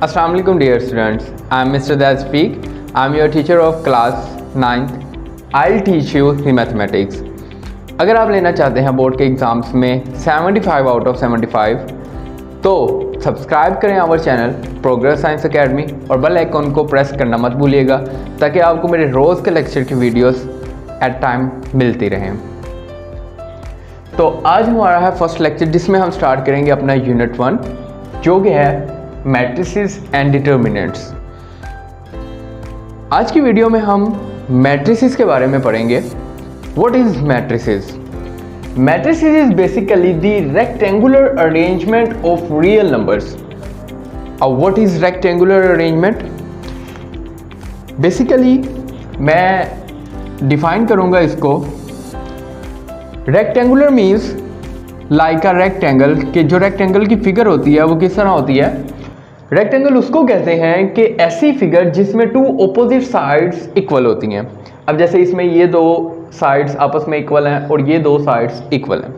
Assalamu alaikum dear students. I am Mr. Dad Speak. I am your teacher of class 9th. I'll teach you the mathematics. अगर आप लेना चाहते हैं board के exams में 75 out of 75 तो subscribe करें our channel progress science academy और बेल आइकन को प्रेस करना मत भूलिएगा ताकि आपको मेरे रोज़ के लेक्चर की वीडियोस एट टाइम मिलती रहें। तो आज हमारा है फर्स्ट लेक्चर जिसमें हम स्टार्ट करेंगे अपना यूनिट 1 जो कि है मैट्रिसेस एंड डिटर्मिनेंट्स। आज की वीडियो में हम मैट्रिसेस के बारे में पढ़ेंगे। What is matrices? Matrices is basically the rectangular arrangement of real numbers. अब what is rectangular arrangement? Basically मैं डिफाइन करूंगा इसको। Rectangular means like a rectangle, कि जो रेक्टेंगल की फिगर होती है वो किस तरह होती है? रेक्टेंगल उसको कहते हैं कि ऐसी फिगर जिसमें टू ऑपोजिट साइड्स इक्वल होती हैं। अब जैसे इसमें ये दो साइड्स आपस में इक्वल हैं और ये दो साइड्स इक्वल हैं।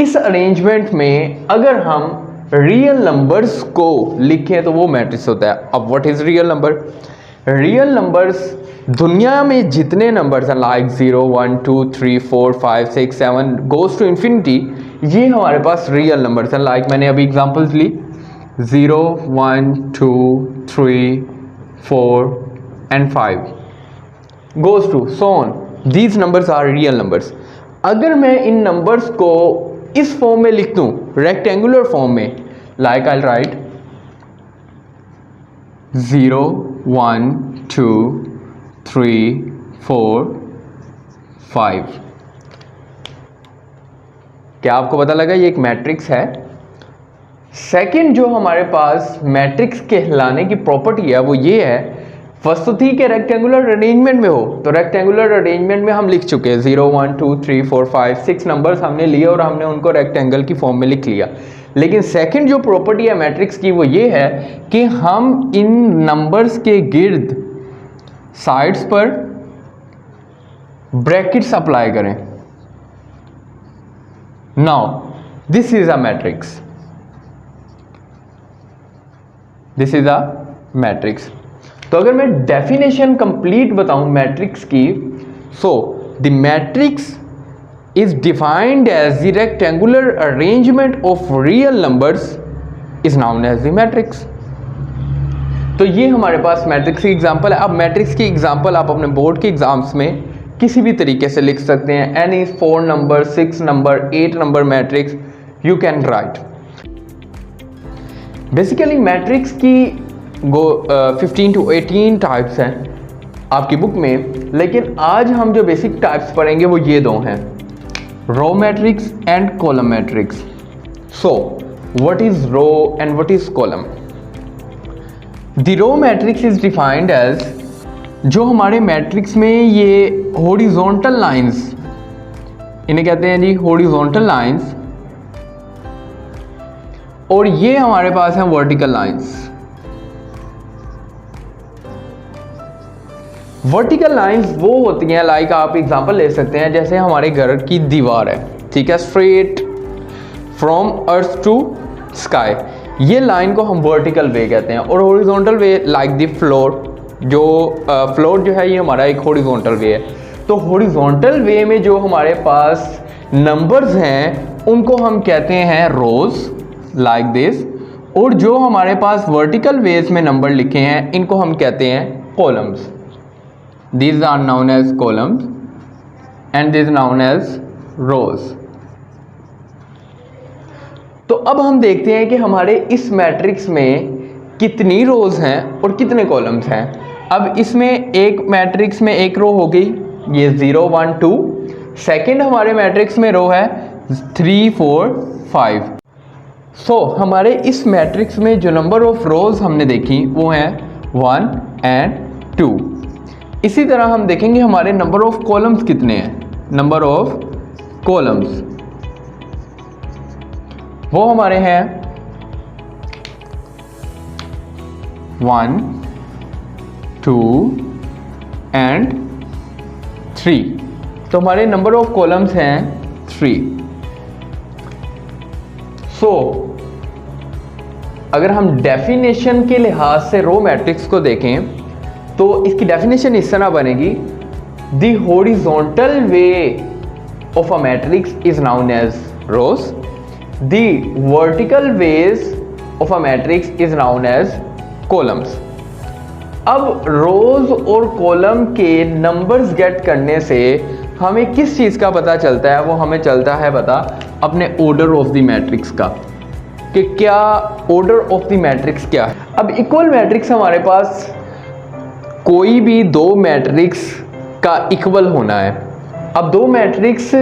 इस अरेंजमेंट में अगर हम रियल नंबर्स को लिखें तो वो मैट्रिक्स होता है। अब what is real number? Real numbers दुनिया में जितने नंबर्स हैं लाइक 0 1 2 3 4 5 6 7 गोज टू इन्फिनिटी, ये हमारे पास रियल नंबर्स हैं। लाइक मैंने अभी examples Lee 0 1 2 3 4 and 5 goes to so on. These numbers are real numbers. अगर मैं इन नंबर्स को इस फॉर्म में लिख दूं, रेक्टेंगुलर फॉर्म में, लाइक आई राइट 0 1 2 3 4 5। क्या आपको पता लगा ये एक मैट्रिक्स है? सेकंड जो हमारे पास मैट्रिक्स कहलाने की प्रॉपर्टी है वो ये है, फर्स्ट तो थी कि रेक्टेंगुलर अरेंजमेंट में हो, तो रेक्टेंगुलर अरेंजमेंट में हम लिख चुके हैं 0 1 2 3 4 5 6 नंबर्स हमने लिए और हमने उनको रेक्टेंगल की फॉर्म में लिख लिया। लेकिन सेकंड जो प्रॉपर्टी है मैट्रिक्स की वो ये है कि हम इन नंबर्स के गिर्द साइड्स पर ब्रैकेट्स अप्लाई करें। Now this is a matrix, this is a matrix. तो अगर मैं डेफिनेशन कंप्लीट बताऊं मैट्रिक्स की, so the matrix is defined as the rectangular arrangement of real numbers is known as the matrix. तो ये हमारे पास matrix की एग्जांपल है। अब मैट्रिक्स की एग्जांपल आप अपने बोर्ड के एग्जाम्स में किसी भी तरीके से लिख सकते हैं। Any 4 number 6 number 8 number matrix you can write. Basically matrix की 15 to 18 टाइप्स हैं आपकी बुक में, लेकिन आज हम जो बेसिक टाइप्स पढ़ेंगे वो ये दो हैं, row matrix and column matrix. So what is row and what is column? The row matrix is defined as, जो हमारे मैट्रिक्स में ये हॉरिजॉन्टल लाइंस, इन्हें कहते हैं जी हॉरिजॉन्टल लाइंस, और ये हमारे पास हैं वर्टिकल लाइंस। वर्टिकल लाइंस वो होती हैं, लाइक आप एग्जांपल ले सकते हैं, जैसे हमारे घर की दीवार है, ठीक है, straight from earth to sky, ये लाइन को हम वर्टिकल वे कहते हैं। और horizontal way like the floor, जो फ्लोर जो है ये हमारा एक हॉरिजॉन्टल वे है। तो हॉरिजॉन्टल वे में जो हमारे पास नंबर्स हैं उनको हम कहते हैं रोज लाइक दिस, और जो हमारे पास वर्टिकल वेज में नंबर लिखे हैं इनको हम कहते हैं columns. These are known as columns and these known as rows. तो अब हम देखते हैं कि हमारे इस मैट्रिक्स में कितनी रोज हैं और कितने कॉलम्स हैं। अब इसमें एक मैट्रिक्स में एक रो हो गई, ये 0 1 2। सेकंड हमारे मैट्रिक्स में रो है 3 4 5। सो हमारे इस मैट्रिक्स में जो नंबर ऑफ रोज हमने देखी वो हैं 1 and 2। इसी तरह हम देखेंगे हमारे नंबर ऑफ कॉलम्स कितने हैं। नंबर ऑफ कॉलम्स वो हमारे हैं 1 2 and 3। तो हमारे नंबर ऑफ कॉलम्स हैं 3। सो अगर हम डेफिनेशन के लिहाज से रो मैट्रिक्स को देखें तो इसकी डेफिनेशन इस तरह बनेगी, the horizontal way of a matrix is known as rows, the vertical ways of a matrix is known as columns. अब रोज और कॉलम के नंबर्स गेट करने से हमें किस चीज़ का पता चलता है? वो हमें चलता है पता अपने ऑर्डर ऑफ द मैट्रिक्स का, कि क्या ऑर्डर ऑफ द मैट्रिक्स क्या है। अब इक्वल मैट्रिक्स हमारे पास कोई भी दो मैट्रिक्स का इक्वल होना है। अब दो मैट्रिक्स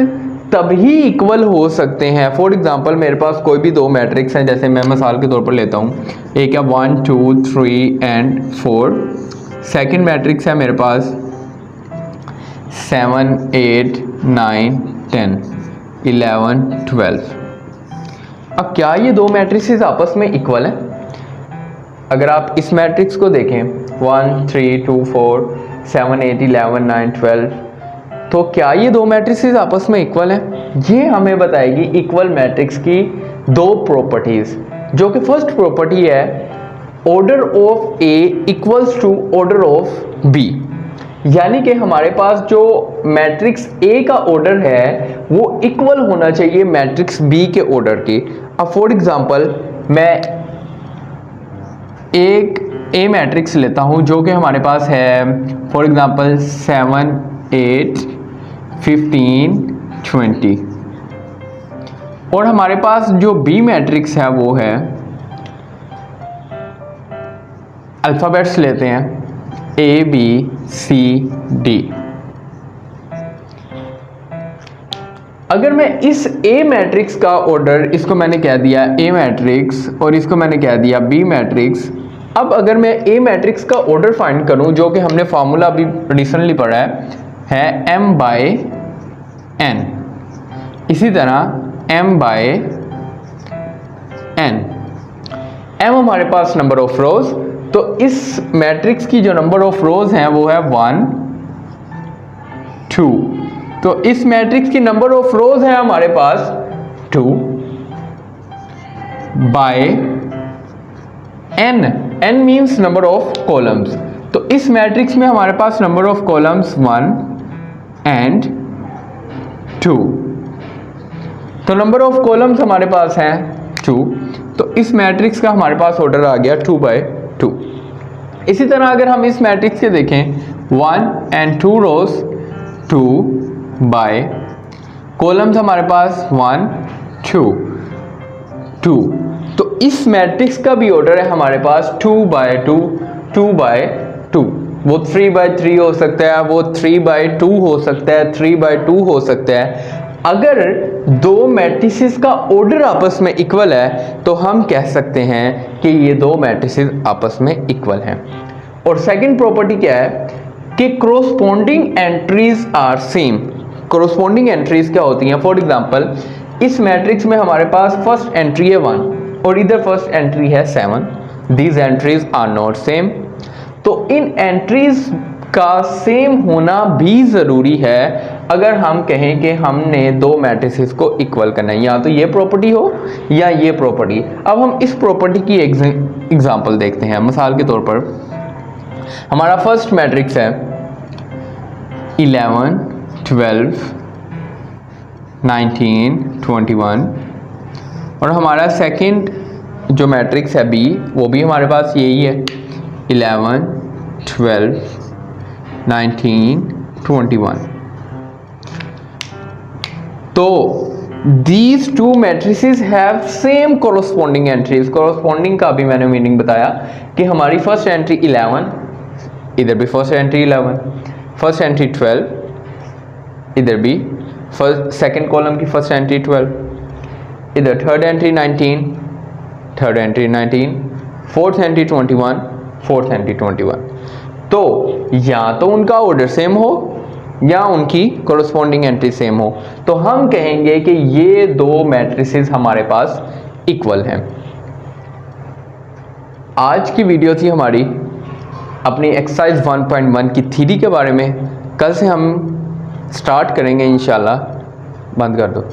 तभी इक्वल हो सकते हैं, फॉर एग्जांपल मेरे पास कोई भी दो मैट्रिक्स हैं, जैसे मैं मिसाल के तौर पर लेता हूँ, एक है 1 2 3 एंड 4, सेकंड मैट्रिक्स है मेरे पास 7 8 9 10 11 12। अब क्या ये दो मैट्रिक्सेस आपस में इक्वल हैं? अगर आप इस मैट्रिक्स को देखें 1 3 2 4 7 8 11 9 12, तो क्या ये दो मैट्रिक्सेस आपस में इक्वल हैं? ये हमें बताएगी इक्वल मैट्रिक्स की दो प्रॉपर्टीज, जो कि फर्स्ट प्रॉपर्टी है order of A equals to order of B, यानी कि हमारे पास जो मैट्रिक्स ए का ऑर्डर है वो इक्वल होना चाहिए मैट्रिक्स बी के ऑर्डर के। अब फॉर एग्जांपल मैं एक ए मैट्रिक्स लेता हूं जो कि हमारे पास है फॉर एग्जांपल 7 8 15 20, और हमारे पास जो बी मैट्रिक्स है वो है, अल्फ़ाबेट्स लेते हैं ए बी सी डी। अगर मैं इस ए मैट्रिक्स का ऑर्डर, इसको मैंने कह दिया ए मैट्रिक्स और इसको मैंने कह दिया बी मैट्रिक्स, अब अगर मैं ए मैट्रिक्स का ऑर्डर फाइंड करूं, जो कि हमने फार्मूला अभी रिसेंटली पढ़ा है m बाय n, इसी तरह m बाय n, m हमारे पास नंबर ऑफ रोज, तो इस मैट्रिक्स की जो नंबर ऑफ रोज हैं वो है 1 2, तो इस मैट्रिक्स की नंबर ऑफ रोज है हमारे पास 2 by n, n means number of columns, तो इस मैट्रिक्स में हमारे पास नंबर ऑफ कॉलम्स 1 एंड 2, तो नंबर ऑफ कॉलम्स हमारे पास हैं 2, तो इस मैट्रिक्स का हमारे पास ऑर्डर आ गया 2 बाय 2। इसी तरह अगर हम इस मैट्रिक्स के देखें 1 एंड 2 रोज 2 बाय कॉलम्स हमारे पास 1 2 2, तो इस मैट्रिक्स का भी ऑर्डर है हमारे पास 2 बाय 2 2 बाय 2, वो 3 बाय 3 हो सकता है, वो 3 बाय 2 हो सकता है, 3 बाय 2 हो सकता है। अगर दो मैट्रिसेस का ऑर्डर आपस में इक्वल है तो हम कह सकते हैं कि ये दो मैट्रिसेस आपस में इक्वल हैं। और सेकंड प्रॉपर्टी क्या है कि corresponding entries are same. Corresponding entries क्या होती हैं? फॉर एग्जांपल इस मैट्रिक्स में हमारे पास फर्स्ट एंट्री है 1 और इधर फर्स्ट एंट्री है 7, these entries are not same, तो इन एंट्रीज का सेम होना भी ज़रूरी है अगर हम कहें कि हमने दो मैट्रिसेस को इक्वल करना है, या तो ये प्रॉपर्टी हो या ये प्रॉपर्टी। अब हम इस प्रॉपर्टी की एग्जांपल देखते हैं। मिसाल के तौर पर हमारा फर्स्ट मैट्रिक्स है 11 12 19 21, और हमारा सेकंड जो मैट्रिक्स है बी, वो भी हमारे पास यही है 11 12 19 21। तो these two matrices have same corresponding entries। corresponding का भी मैंने मीनिंग बताया कि हमारी फर्स्ट एंट्री 11, इधर भी फर्स्ट एंट्री 11, फर्स्ट एंट्री 12, इधर भी फर्स्ट सेकंड कॉलम की फर्स्ट एंट्री 12, इधर third entry 19, third entry 19, fourth entry 21, fourth entry 21। तो या तो उनका ऑर्डर सेम हो या उनकी कोरोस्पोंडिंग एंट्री सेम हो, तो हम कहेंगे कि ये दो मैट्रिसेस हमारे पास इक्वल हैं। आज की वीडियो थी हमारी अपनी एक्सरसाइज 1.1 की थ्योरी के बारे में। कल से हम स्टार्ट करेंगे इंशाल्लाह। बंद कर दो।